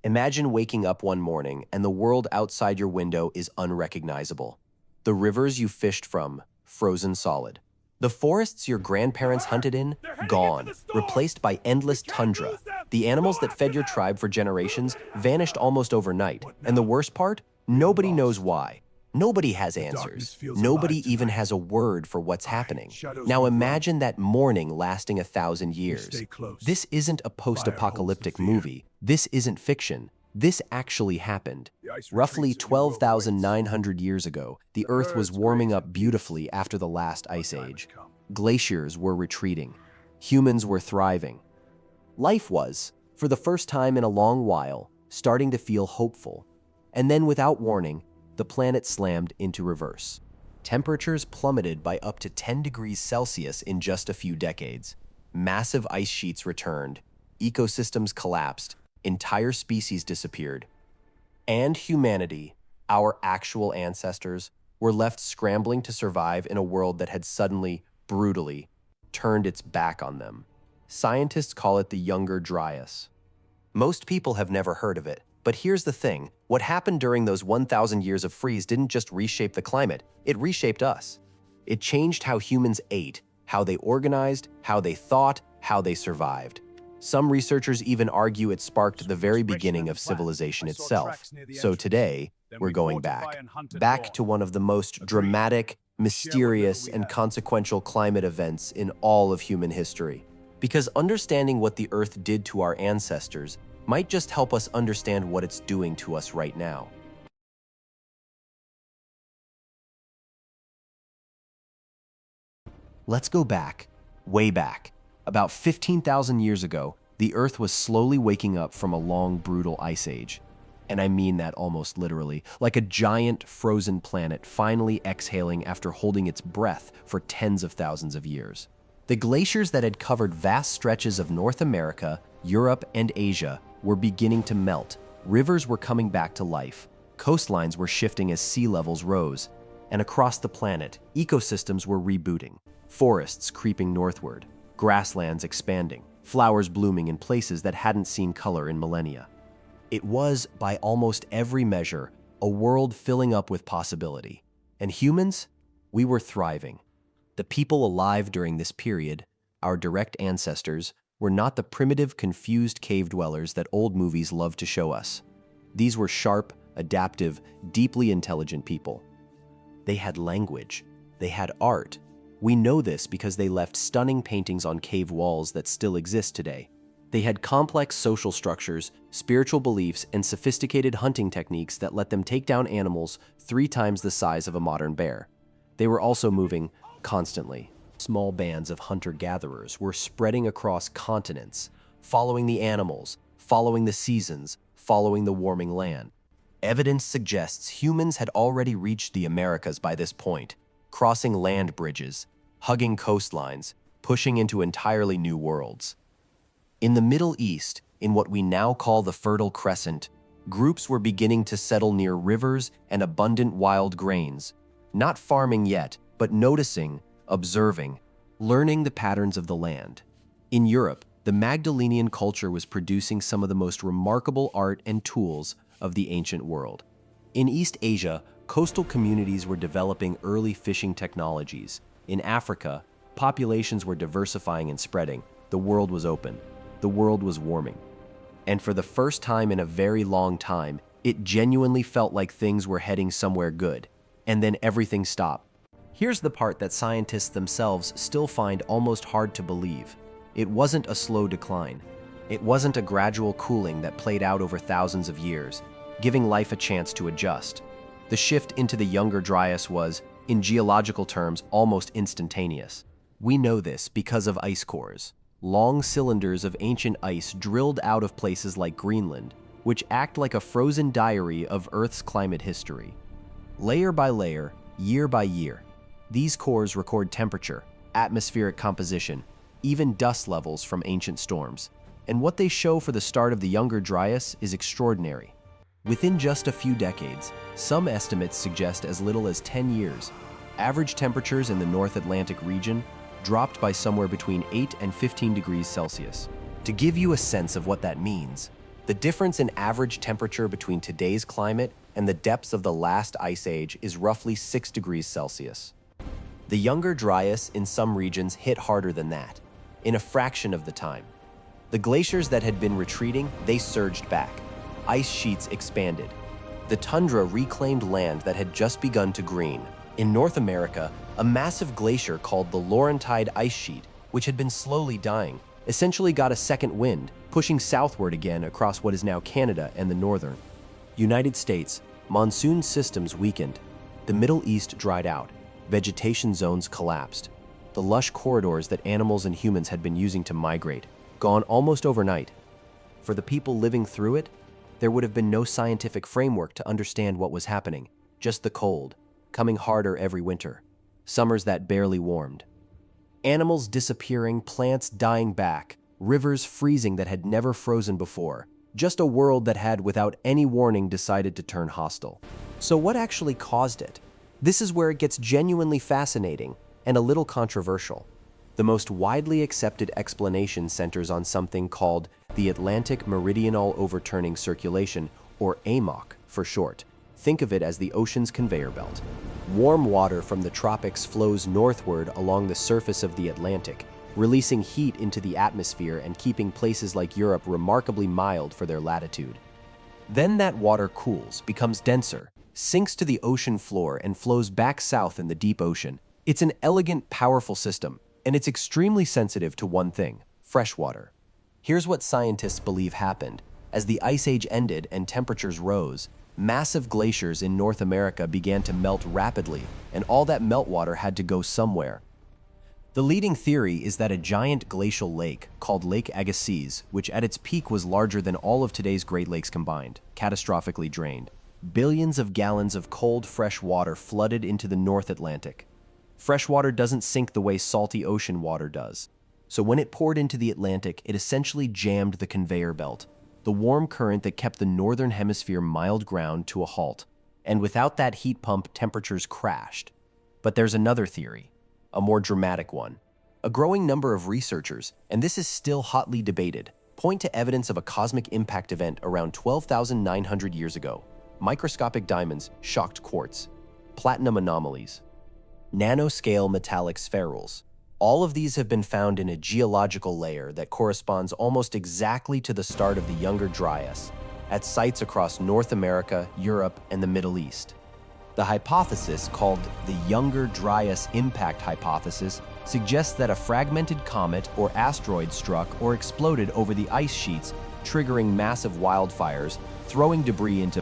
Imagine waking up one morning and the world outside your window is unrecognizable. The rivers you fished from, frozen solid. The forests your grandparents hunted in, gone, replaced by endless tundra. The animals that fed your tribe for generations vanished almost overnight. And the worst part? Nobody knows why. Nobody has answers. Nobody even has a word for what's happening. Now imagine that morning lasting 1,000 years. This isn't a post-apocalyptic movie. This isn't fiction. This actually happened. Roughly 12,900 years ago, the Earth was warming up beautifully after the last ice age. Glaciers were retreating. Humans were thriving. Life was, for the first time in a long while, starting to feel hopeful. And then without warning, the planet slammed into reverse. Temperatures plummeted by up to 10 degrees Celsius in just a few decades. Massive ice sheets returned, ecosystems collapsed, entire species disappeared. And humanity, our actual ancestors, were left scrambling to survive in a world that had suddenly, brutally, turned its back on them. Scientists call it the Younger Dryas. Most people have never heard of it. But here's the thing, what happened during those 1,000 years of freeze didn't just reshape the climate, it reshaped us. It changed how humans ate, how they organized, how they thought, how they survived. Some researchers even argue it sparked the very beginning of civilization itself. So today, we're going back to one of the most dramatic, mysterious, and consequential climate events in all of human history. Because understanding what the Earth did to our ancestors might just help us understand what it's doing to us right now. Let's go back, way back. About 15,000 years ago, the Earth was slowly waking up from a long, brutal ice age. And I mean that almost literally, like a giant, frozen planet finally exhaling after holding its breath for tens of thousands of years. The glaciers that had covered vast stretches of North America, Europe, and Asia were beginning to melt. Rivers were coming back to life. Coastlines were shifting as sea levels rose. And across the planet, ecosystems were rebooting. Forests creeping northward, grasslands expanding, flowers blooming in places that hadn't seen color in millennia. It was, by almost every measure, a world filling up with possibility. And humans? We were thriving. The people alive during this period, our direct ancestors, were not the primitive, confused cave dwellers that old movies love to show us. These were sharp, adaptive, deeply intelligent people. They had language. They had art. We know this because they left stunning paintings on cave walls that still exist today. They had complex social structures, spiritual beliefs, and sophisticated hunting techniques that let them take down animals 3 times the size of a modern bear. They were also moving constantly. Small bands of hunter-gatherers were spreading across continents, following the animals, following the seasons, following the warming land. Evidence suggests humans had already reached the Americas by this point, crossing land bridges, hugging coastlines, pushing into entirely new worlds. In the Middle East, in what we now call the Fertile Crescent, groups were beginning to settle near rivers and abundant wild grains, not farming yet, but noticing, observing, learning the patterns of the land. In Europe, the Magdalenian culture was producing some of the most remarkable art and tools of the ancient world. In East Asia, coastal communities were developing early fishing technologies. In Africa, populations were diversifying and spreading. The world was open. The world was warming. And for the first time in a very long time, it genuinely felt like things were heading somewhere good. And then everything stopped. Here's the part that scientists themselves still find almost hard to believe. It wasn't a slow decline. It wasn't a gradual cooling that played out over thousands of years, giving life a chance to adjust. The shift into the Younger Dryas was, in geological terms, almost instantaneous. We know this because of ice cores, long cylinders of ancient ice drilled out of places like Greenland, which act like a frozen diary of Earth's climate history. Layer by layer, year by year, these cores record temperature, atmospheric composition, even dust levels from ancient storms. And what they show for the start of the Younger Dryas is extraordinary. Within just a few decades, some estimates suggest as little as 10 years, average temperatures in the North Atlantic region dropped by somewhere between 8 and 15 degrees Celsius. To give you a sense of what that means, The difference in average temperature between today's climate and the depths of the last ice age is roughly 6 degrees Celsius. The Younger Dryas in some regions hit harder than that, in a fraction of the time. The glaciers that had been retreating, they surged back. Ice sheets expanded. The tundra reclaimed land that had just begun to green. In North America, a massive glacier called the Laurentide ice sheet, which had been slowly dying, essentially got a second wind, pushing southward again across what is now Canada and the northern United States. Monsoon systems weakened. The Middle East dried out. Vegetation zones collapsed. The lush corridors that animals and humans had been using to migrate, gone almost overnight. For the people living through it, there would have been no scientific framework to understand what was happening, just the cold, coming harder every winter, summers that barely warmed. Animals disappearing, plants dying back, rivers freezing that had never frozen before, just a world that had, without any warning, decided to turn hostile. So what actually caused it? This is where it gets genuinely fascinating and a little controversial. The most widely accepted explanation centers on something called the Atlantic Meridional Overturning Circulation, or AMOC for short. Think of it as the ocean's conveyor belt. Warm water from the tropics flows northward along the surface of the Atlantic, releasing heat into the atmosphere and keeping places like Europe remarkably mild for their latitude. Then that water cools, becomes denser, sinks to the ocean floor, and flows back south in the deep ocean. It's an elegant, powerful system, and it's extremely sensitive to one thing: fresh water. Here's what scientists believe happened. As the Ice Age ended and temperatures rose, massive glaciers in North America began to melt rapidly, and all that meltwater had to go somewhere. The leading theory is that a giant glacial lake called Lake Agassiz, which at its peak was larger than all of today's Great Lakes combined, catastrophically drained. Billions of gallons of cold, fresh water flooded into the North Atlantic. Fresh water doesn't sink the way salty ocean water does. So when it poured into the Atlantic, it essentially jammed the conveyor belt, the warm current that kept the northern hemisphere mild ground, to a halt. And without that heat pump, temperatures crashed. But there's another theory, a more dramatic one. A growing number of researchers, and this is still hotly debated, point to evidence of a cosmic impact event around 12,900 years ago. Microscopic diamonds, shocked quartz, platinum anomalies, nanoscale metallic spherules. All of these have been found in a geological layer that corresponds almost exactly to the start of the Younger Dryas, at sites across North America, Europe, and the Middle East. The hypothesis, called the Younger Dryas impact hypothesis, suggests that a fragmented comet or asteroid struck or exploded over the ice sheets, triggering massive wildfires, throwing debris into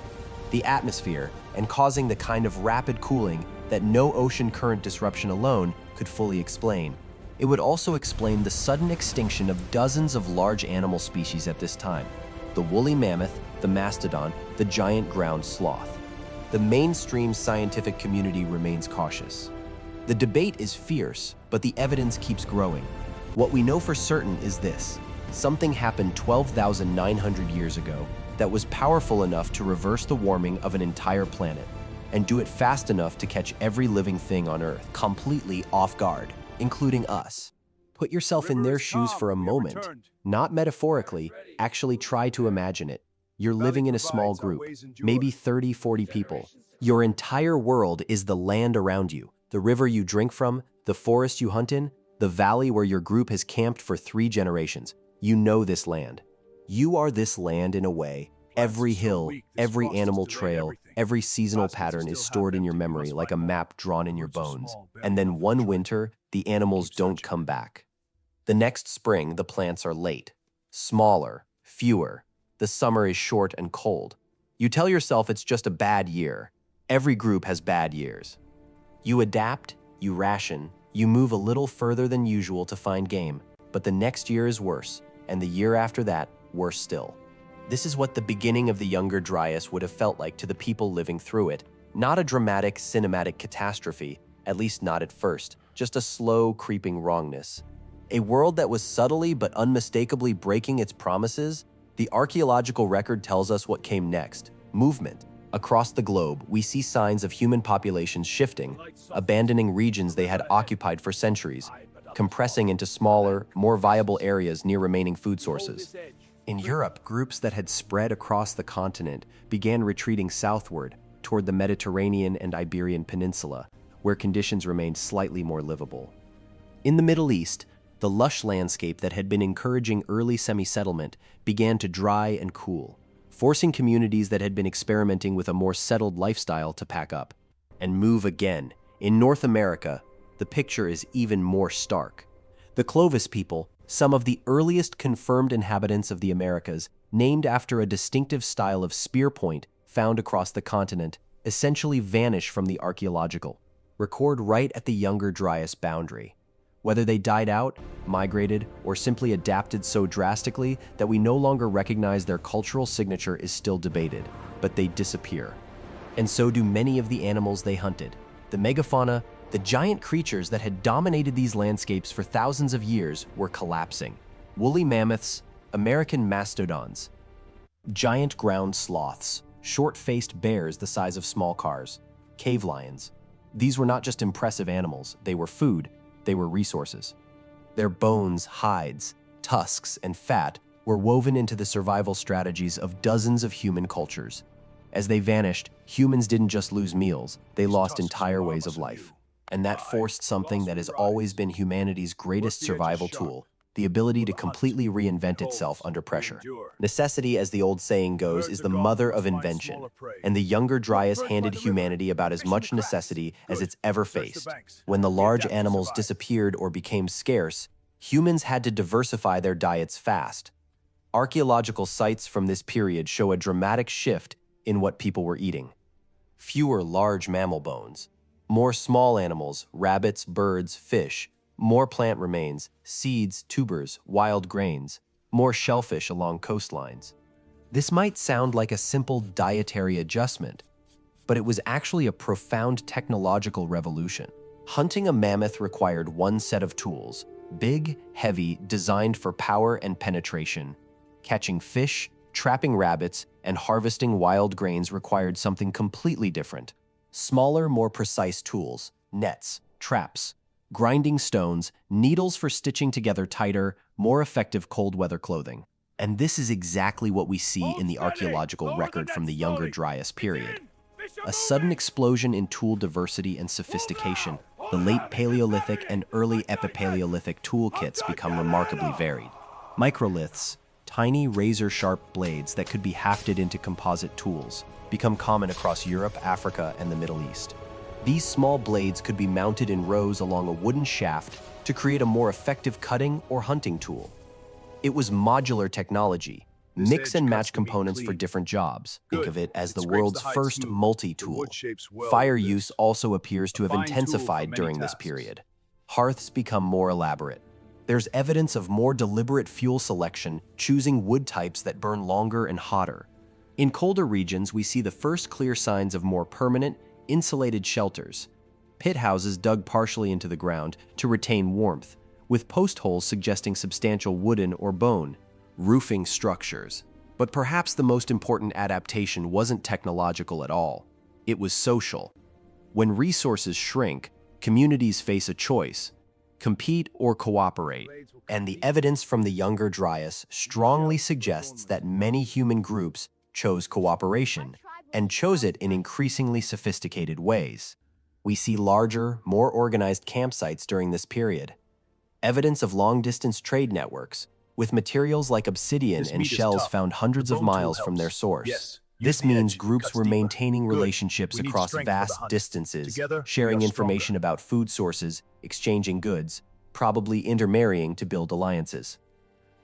the atmosphere, and causing the kind of rapid cooling that no ocean current disruption alone could fully explain. It would also explain the sudden extinction of dozens of large animal species at this time: the woolly mammoth, the mastodon, the giant ground sloth. The mainstream scientific community remains cautious. The debate is fierce, but the evidence keeps growing. What we know for certain is this: something happened 12,900 years ago that was powerful enough to reverse the warming of an entire planet, and do it fast enough to catch every living thing on Earth completely off guard, including us. Put yourself in their shoes for a moment, not metaphorically, actually try to imagine it. You're living in a small group, maybe 30, 40 people. Your entire world is the land around you, the river you drink from, the forest you hunt in, the valley where your group has camped for 3 generations. You know this land. You are this land in a way. Every hill, every animal trail, every seasonal pattern is stored in your memory like a map drawn in your bones. And then one winter, the animals don't come back. The next spring, the plants are late, smaller, fewer. The summer is short and cold. You tell yourself it's just a bad year. Every group has bad years. You adapt, you ration, you move a little further than usual to find game, but the next year is worse, and the year after that, worse still. This is what the beginning of the Younger Dryas would have felt like to the people living through it. Not a dramatic, cinematic catastrophe, at least not at first, just a slow, creeping wrongness. A world that was subtly but unmistakably breaking its promises. The archaeological record tells us what came next: movement. Across the globe, we see signs of human populations shifting, abandoning regions they had occupied for centuries, compressing into smaller, more viable areas near remaining food sources. In Europe, groups that had spread across the continent began retreating southward toward the Mediterranean and Iberian Peninsula, where conditions remained slightly more livable. In the Middle East, the lush landscape that had been encouraging early semi-settlement began to dry and cool, forcing communities that had been experimenting with a more settled lifestyle to pack up and move again. In North America, the picture is even more stark. The Clovis people, some of the earliest confirmed inhabitants of the Americas, named after a distinctive style of spear point found across the continent, essentially vanish from the archaeological record right at the Younger Dryas boundary. Whether they died out, migrated, or simply adapted so drastically that we no longer recognize their cultural signature is still debated, but they disappear. And so do many of the animals they hunted. The megafauna, the giant creatures that had dominated these landscapes for thousands of years, were collapsing. Woolly mammoths, American mastodons, giant ground sloths, short-faced bears the size of small cars, cave lions. These were not just impressive animals, they were food, they were resources. Their bones, hides, tusks, and fat were woven into the survival strategies of dozens of human cultures. As they vanished, humans didn't just lose meals, they lost entire ways of life. And that forced something that has always been humanity's greatest survival tool, the ability to completely reinvent itself under pressure. Necessity, as the old saying goes, is the mother of invention, and the Younger Dryas handed humanity about as much necessity as it's ever faced. When the large animals disappeared or became scarce, humans had to diversify their diets fast. Archaeological sites from this period show a dramatic shift in what people were eating. Fewer large mammal bones, more small animals, rabbits, birds, fish, more plant remains, seeds, tubers, wild grains, more shellfish along coastlines. This might sound like a simple dietary adjustment, but it was actually a profound technological revolution. Hunting a mammoth required one set of tools, big, heavy, designed for power and penetration. Catching fish, trapping rabbits, and harvesting wild grains required something completely different. Smaller, more precise tools, nets, traps, grinding stones, needles for stitching together tighter, more effective cold weather clothing. And this is exactly what we see in the archaeological record from the Younger Dryas period. A sudden explosion in tool diversity and sophistication. The late Paleolithic and early Epipaleolithic toolkits become remarkably varied. Microliths, tiny razor-sharp blades that could be hafted into composite tools, become common across Europe, Africa, and the Middle East. These small blades could be mounted in rows along a wooden shaft to create a more effective cutting or hunting tool. It was modular technology, mix and match components for different jobs. Think of it as the world's first multi-tool. Fire use also appears to have intensified during this period. Hearths become more elaborate. There's evidence of more deliberate fuel selection, choosing wood types that burn longer and hotter. In colder regions, we see the first clear signs of more permanent, insulated shelters. Pit houses dug partially into the ground to retain warmth, with post holes suggesting substantial wooden or bone roofing structures. But perhaps the most important adaptation wasn't technological at all. It was social. When resources shrink, communities face a choice: compete or cooperate. And the evidence from the Younger Dryas strongly suggests that many human groups chose cooperation, and chose it in increasingly sophisticated ways. We see larger, more organized campsites during this period. Evidence of long-distance trade networks, with materials like obsidian and shells found hundreds of miles from their source. This means groups were maintaining relationships across vast distances, sharing information about food sources, exchanging goods, probably intermarrying to build alliances.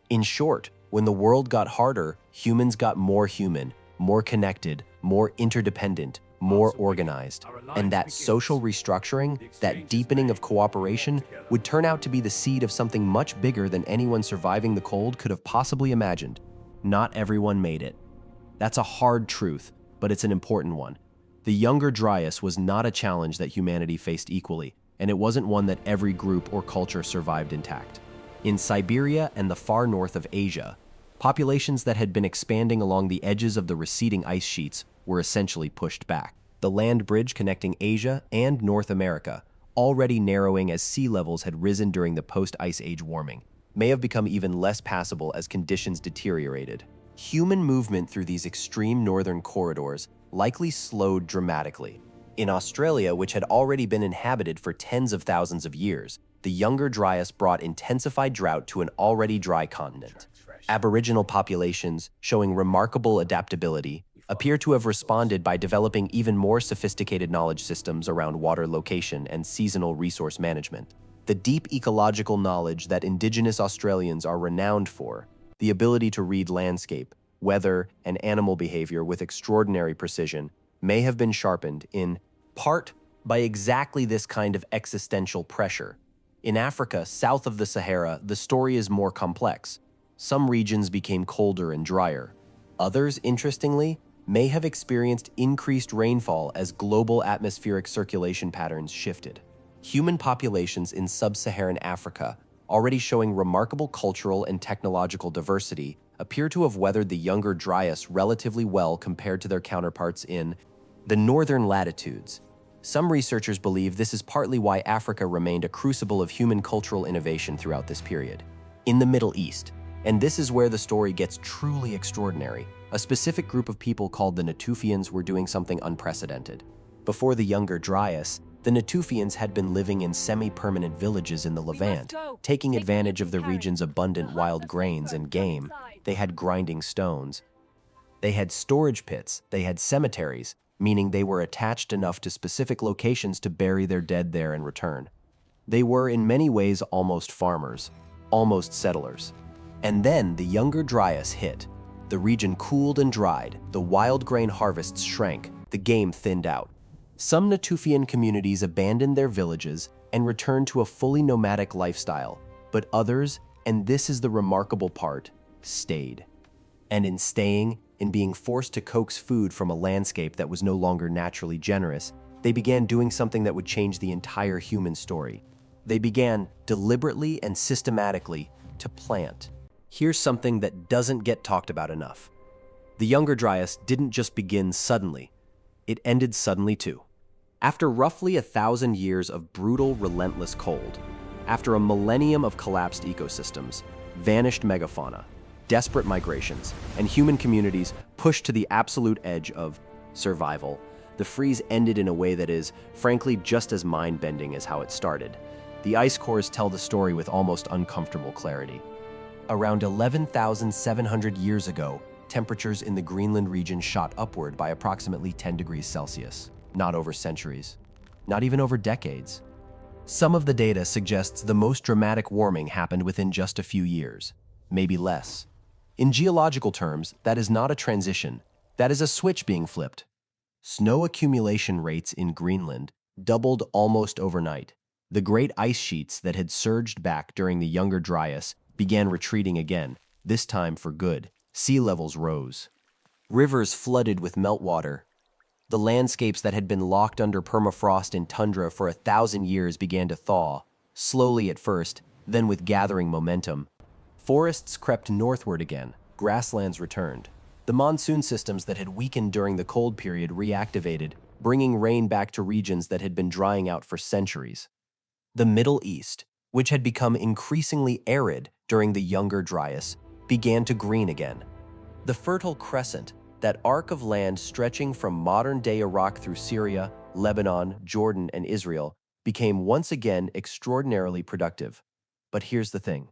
In short, when the world got harder, humans got more human, more connected, more interdependent, more organized. And that social restructuring, that deepening of cooperation, would turn out to be the seed of something much bigger than anyone surviving the cold could have possibly imagined. Not everyone made it. That's a hard truth, but it's an important one. The Younger Dryas was not a challenge that humanity faced equally, and it wasn't one that every group or culture survived intact. In Siberia and the far north of Asia, populations that had been expanding along the edges of the receding ice sheets were essentially pushed back. The land bridge connecting Asia and North America, already narrowing as sea levels had risen during the post-Ice Age warming, may have become even less passable as conditions deteriorated. Human movement through these extreme northern corridors likely slowed dramatically. In Australia, which had already been inhabited for tens of thousands of years, the Younger Dryas brought intensified drought to an already dry continent. Aboriginal populations, showing remarkable adaptability, appear to have responded by developing even more sophisticated knowledge systems around water location and seasonal resource management. The deep ecological knowledge that Indigenous Australians are renowned for, the ability to read landscape, weather, and animal behavior with extraordinary precision, may have been sharpened in part by exactly this kind of existential pressure. In Africa, south of the Sahara, the story is more complex. Some regions became colder and drier. Others, interestingly, may have experienced increased rainfall as global atmospheric circulation patterns shifted. Human populations in sub-Saharan Africa, already showing remarkable cultural and technological diversity, appear to have weathered the Younger Dryas relatively well compared to their counterparts in the northern latitudes. Some researchers believe this is partly why Africa remained a crucible of human cultural innovation throughout this period. In the Middle East, and this is where the story gets truly extraordinary, a specific group of people called the Natufians were doing something unprecedented. Before the Younger Dryas, the Natufians had been living in semi-permanent villages in the Levant, taking advantage of the region's abundant wild grains and game. They had grinding stones. They had storage pits. They had cemeteries, meaning they were attached enough to specific locations to bury their dead there and return. They were in many ways almost farmers, almost settlers. And then the Younger Dryas hit. The region cooled and dried, the wild grain harvests shrank, the game thinned out. Some Natufian communities abandoned their villages and returned to a fully nomadic lifestyle, but others, and this is the remarkable part, stayed. And in staying, in being forced to coax food from a landscape that was no longer naturally generous, they began doing something that would change the entire human story. They began, deliberately and systematically, to plant. Here's something that doesn't get talked about enough. The Younger Dryas didn't just begin suddenly. It ended suddenly too. After roughly 1,000 years of brutal, relentless cold, after a millennium of collapsed ecosystems, vanished megafauna, desperate migrations, and human communities pushed to the absolute edge of survival, the freeze ended in a way that is, frankly, just as mind-bending as how it started. The ice cores tell the story with almost uncomfortable clarity. Around 11,700 years ago, temperatures in the Greenland region shot upward by approximately 10 degrees Celsius. Not over centuries, not even over decades. Some of the data suggests the most dramatic warming happened within just a few years, maybe less. In geological terms, that is not a transition, that is a switch being flipped. Snow accumulation rates in Greenland doubled almost overnight. The great ice sheets that had surged back during the Younger Dryas began retreating again, this time for good. Sea levels rose. Rivers flooded with meltwater. The landscapes that had been locked under permafrost and tundra for 1,000 years began to thaw, slowly at first, then with gathering momentum. Forests crept northward again, grasslands returned. The monsoon systems that had weakened during the cold period reactivated, bringing rain back to regions that had been drying out for centuries. The Middle East, which had become increasingly arid during the Younger Dryas, began to green again. The Fertile Crescent, that arc of land stretching from modern-day Iraq through Syria, Lebanon, Jordan, and Israel, became once again extraordinarily productive. But here's the thing.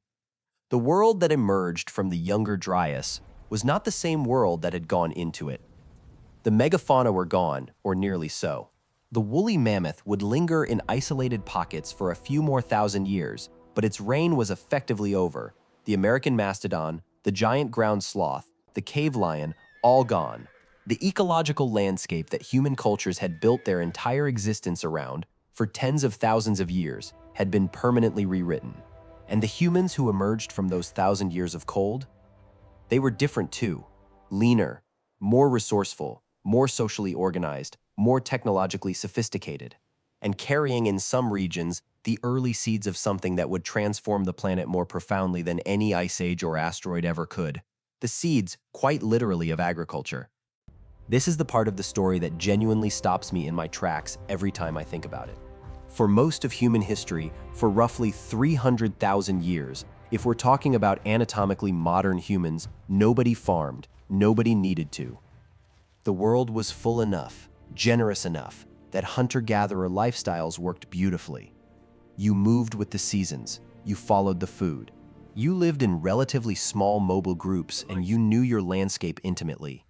The world that emerged from the Younger Dryas was not the same world that had gone into it. The megafauna were gone, or nearly so. The woolly mammoth would linger in isolated pockets for a few more thousand years, but its reign was effectively over. The American mastodon, the giant ground sloth, the cave lion, all gone. The ecological landscape that human cultures had built their entire existence around for tens of thousands of years had been permanently rewritten. And the humans who emerged from those 1,000 years of cold? They were different too. Leaner, more resourceful, more socially organized, more technologically sophisticated, and carrying in some regions the early seeds of something that would transform the planet more profoundly than any ice age or asteroid ever could. The seeds, quite literally, of agriculture. This is the part of the story that genuinely stops me in my tracks every time I think about it. For most of human history, for roughly 300,000 years, If we're talking about anatomically modern humans, nobody farmed, nobody needed to. The world was full enough, generous enough, that hunter-gatherer lifestyles worked beautifully. You moved with the seasons, you followed the food. You lived in relatively small mobile groups and you knew your landscape intimately.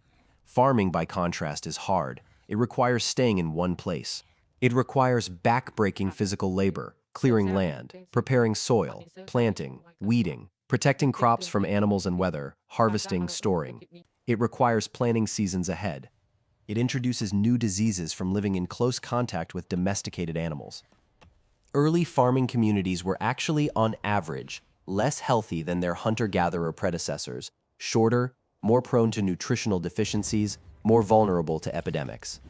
Farming, by contrast, is hard. It requires staying in one place. It requires back-breaking physical labor, clearing land, preparing soil, planting, weeding, protecting crops from animals and weather, harvesting, storing. It requires planning seasons ahead. It introduces new diseases from living in close contact with domesticated animals. Early farming communities were actually, on average, less healthy than their hunter-gatherer predecessors, shorter, more prone to nutritional deficiencies, more vulnerable to epidemics.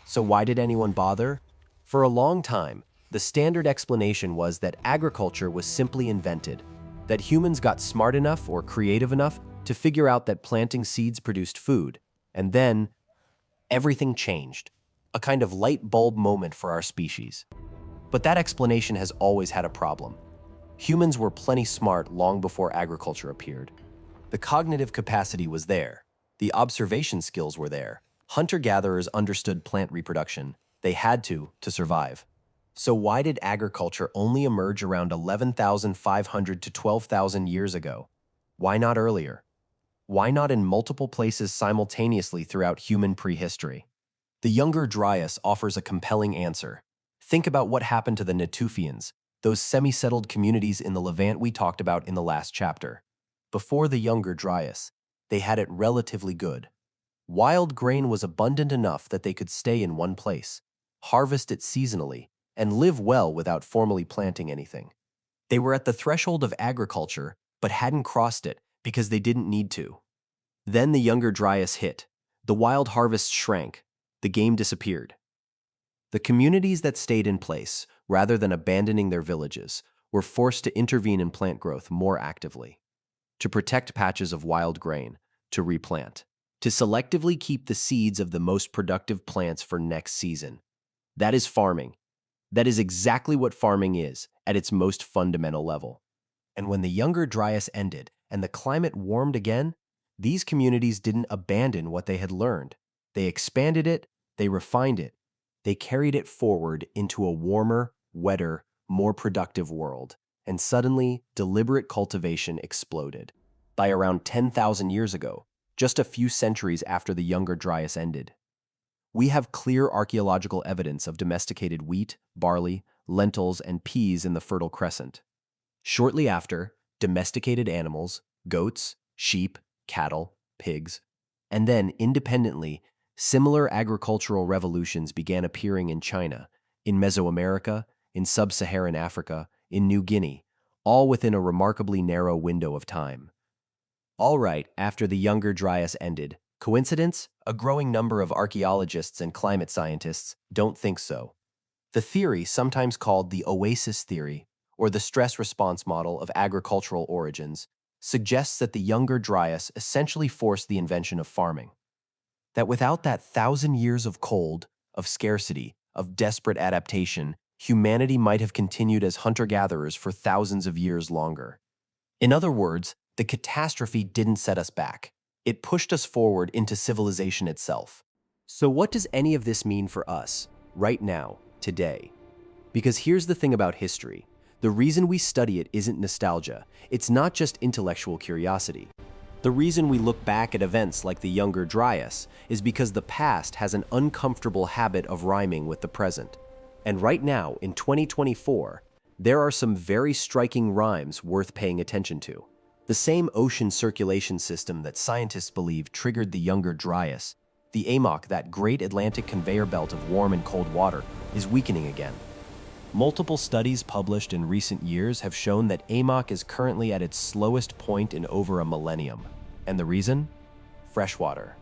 So why did anyone bother? For a long time, the standard explanation was that agriculture was simply invented, that humans got smart enough or creative enough to figure out that planting seeds produced food, and then everything changed, a kind of light bulb moment for our species. But that explanation has always had a problem. Humans were plenty smart long before agriculture appeared. The cognitive capacity was there. The observation skills were there. Hunter-gatherers understood plant reproduction. They had to survive. So why did agriculture only emerge around 11,500 to 12,000 years ago? Why not earlier? Why not in multiple places simultaneously throughout human prehistory? The Younger Dryas offers a compelling answer. Think about what happened to the Natufians, those semi-settled communities in the Levant we talked about in the last chapter. Before the Younger Dryas, they had it relatively good. Wild grain was abundant enough that they could stay in one place, harvest it seasonally, and live well without formally planting anything. They were at the threshold of agriculture, but hadn't crossed it because they didn't need to. Then the Younger Dryas hit. The wild harvest shrank. The game disappeared. The communities that stayed in place, rather than abandoning their villages, were forced to intervene in plant growth more actively, to protect patches of wild grain, to replant, to selectively keep the seeds of the most productive plants for next season. That is farming. That is exactly what farming is at its most fundamental level. And when the Younger Dryas ended and the climate warmed again, these communities didn't abandon what they had learned. They expanded it, they refined it, they carried it forward into a warmer, wetter, more productive world. And suddenly, deliberate cultivation exploded. By around 10,000 years ago, just a few centuries after the Younger Dryas ended, we have clear archaeological evidence of domesticated wheat, barley, lentils, and peas in the Fertile Crescent. Shortly after, domesticated animals, goats, sheep, cattle, pigs, and then, independently, similar agricultural revolutions began appearing in China, in Mesoamerica, in sub-Saharan Africa, in New Guinea, all within a remarkably narrow window of time. All right, after the Younger Dryas ended, coincidence? A growing number of archaeologists and climate scientists don't think so. The theory, sometimes called the oasis theory, or the stress response model of agricultural origins, suggests that the Younger Dryas essentially forced the invention of farming. That without that 1,000 years of cold, of scarcity, of desperate adaptation, humanity might have continued as hunter-gatherers for thousands of years longer. In other words, the catastrophe didn't set us back. It pushed us forward into civilization itself. So what does any of this mean for us, right now, today? Because here's the thing about history. The reason we study it isn't nostalgia. It's not just intellectual curiosity. The reason we look back at events like the Younger Dryas is because the past has an uncomfortable habit of rhyming with the present. And right now, in 2024, there are some very striking rhymes worth paying attention to. The same ocean circulation system that scientists believe triggered the Younger Dryas, the AMOC, that great Atlantic conveyor belt of warm and cold water, is weakening again. Multiple studies published in recent years have shown that AMOC is currently at its slowest point in over a millennium. And the reason? Freshwater.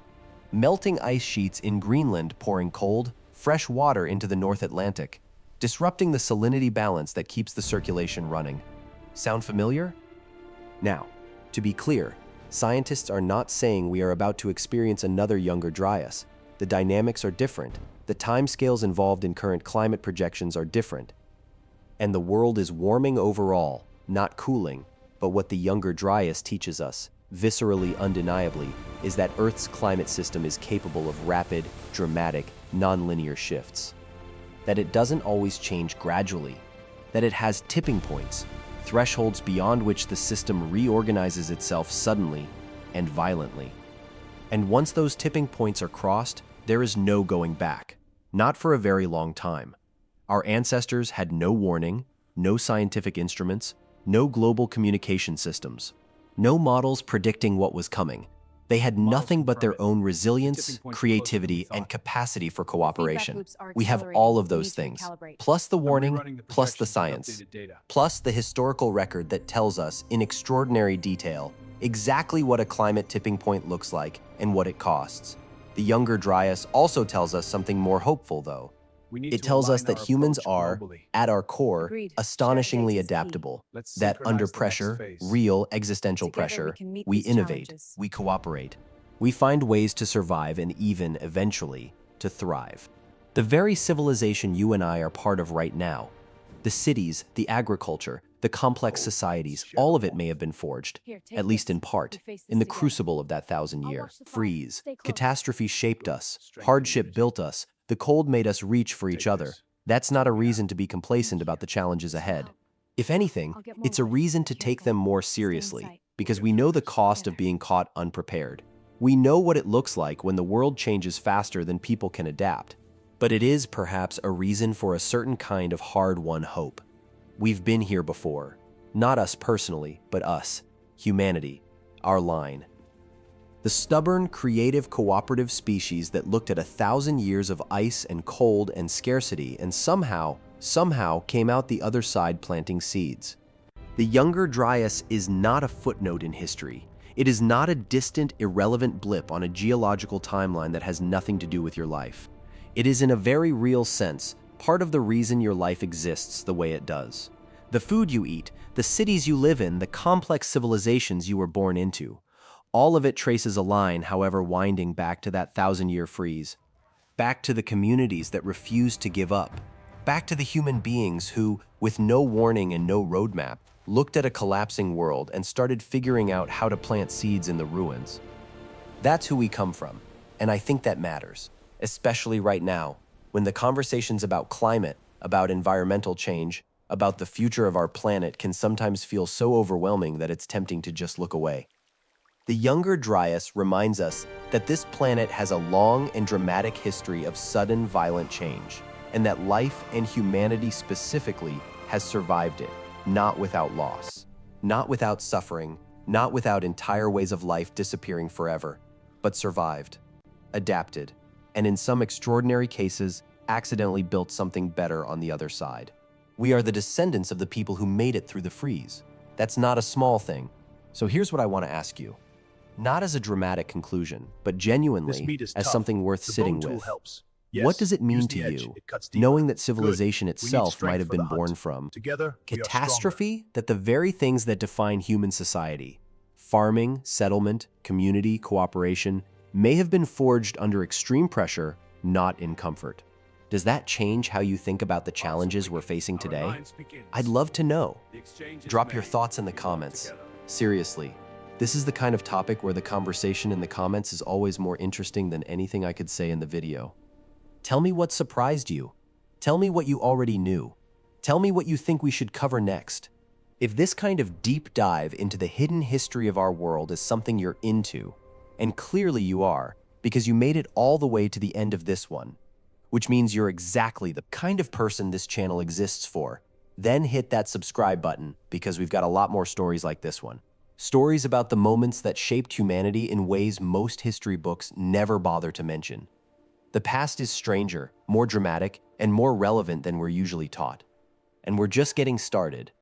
Melting ice sheets in Greenland pouring cold, fresh water into the North Atlantic, disrupting the salinity balance that keeps the circulation running. Sound familiar? Now, to be clear, scientists are not saying we are about to experience another Younger Dryas. The dynamics are different. The timescales involved in current climate projections are different. And the world is warming overall, not cooling, But what the Younger Dryas teaches us, viscerally undeniably, is that Earth's climate system is capable of rapid, dramatic, nonlinear shifts. That it doesn't always change gradually. That it has tipping points, thresholds beyond which the system reorganizes itself suddenly and violently. And once those tipping points are crossed, there is no going back. Not for a very long time. Our ancestors had no warning, no scientific instruments, no global communication systems, no models predicting what was coming. They had nothing but their own resilience, creativity, and capacity for cooperation. We have all of those things, plus the warning, plus the science, plus the historical record that tells us in extraordinary detail exactly what a climate tipping point looks like and what it costs. The Younger Dryas also tells us something more hopeful, though. It tells us that humans are, at our core, astonishingly adaptable, that under pressure, real existential pressure, we innovate, we cooperate, we find ways to survive and even, eventually, to thrive. The very civilization you and I are part of right now, the cities, the agriculture, the complex societies, all of it may have been forged, at least in part, in the crucible of that 1,000-year freeze. Catastrophe shaped us, hardship built us, the cold made us reach for each other. That's not a reason to be complacent about the challenges ahead. If anything, it's a reason to take them more seriously, because we know the cost of being caught unprepared. We know what it looks like when the world changes faster than people can adapt. But it is perhaps a reason for a certain kind of hard-won hope. We've been here before. Not us personally, but us, humanity, our line. The stubborn, creative, cooperative species that looked at 1,000 years of ice and cold and scarcity and somehow came out the other side planting seeds. The Younger Dryas is not a footnote in history. It is not a distant, irrelevant blip on a geological timeline that has nothing to do with your life. It is, in a very real sense, part of the reason your life exists the way it does. The food you eat, the cities you live in, the complex civilizations you were born into. All of it traces a line, however winding, back to that 1,000-year freeze. Back to the communities that refused to give up. Back to the human beings who, with no warning and no roadmap, looked at a collapsing world and started figuring out how to plant seeds in the ruins. That's who we come from, and I think that matters, especially right now, when the conversations about climate, about environmental change, about the future of our planet can sometimes feel so overwhelming that it's tempting to just look away. The Younger Dryas reminds us that this planet has a long and dramatic history of sudden, violent change, and that life and humanity specifically has survived it, not without loss, not without suffering, not without entire ways of life disappearing forever, but survived, adapted, and in some extraordinary cases, accidentally built something better on the other side. We are the descendants of the people who made it through the freeze. That's not a small thing. So here's what I want to ask you. Not as a dramatic conclusion, but genuinely as something worth sitting with. What does it mean to you, knowing that civilization itself might have been born from catastrophe, that the very things that define human society, farming, settlement, community, cooperation, may have been forged under extreme pressure, not in comfort? Does that change how you think about the challenges we're facing today? I'd love to know. Drop your thoughts in the comments. Seriously. This is the kind of topic where the conversation in the comments is always more interesting than anything I could say in the video. Tell me what surprised you. Tell me what you already knew. Tell me what you think we should cover next. If this kind of deep dive into the hidden history of our world is something you're into, and clearly you are, because you made it all the way to the end of this one, which means you're exactly the kind of person this channel exists for, then hit that subscribe button, because we've got a lot more stories like this one. Stories about the moments that shaped humanity in ways most history books never bother to mention. The past is stranger, more dramatic, and more relevant than we're usually taught. And we're just getting started.